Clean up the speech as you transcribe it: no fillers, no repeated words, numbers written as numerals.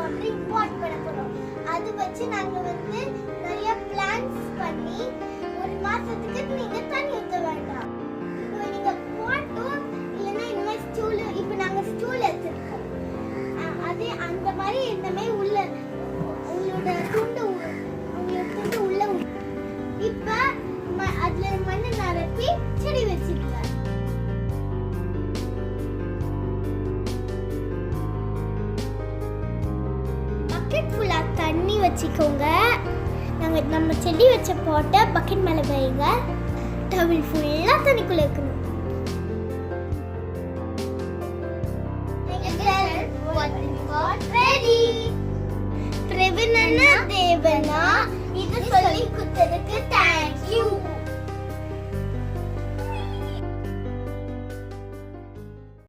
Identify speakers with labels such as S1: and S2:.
S1: அப்படி இம்பார்ட் பண்ண போறோம். அது வச்சு நாங்க வந்து நிறைய பிளான்ஸ் பண்ணி ஒரு மாசத்துக்கு நீங்க தண்ணி ஊத்த வேண்டாம். இப்போ நீங்க பாட்டும் இல்லைன்னா இந்த மாதிரி ஸ்டூல், இப்போ நாங்க ஸ்டூல் எடுத்துருக்கோம். அதே அந்த மாதிரி இந்த மாதிரி உள்ள உங்களோட துண்டு உள்ள இப்ப அதுல மண்ணு நிரப்பி செடி வச்சிருக்க. பக்கெட் ஃபுல்லா தண்ணி வச்சுக்கோங்க. நம்ம செடி வச்ச போட்ட பக்கெட் மேல வைங்க. டவல் ஃபுல்லா தண்ணிக்குள்ள இருக்கணும்.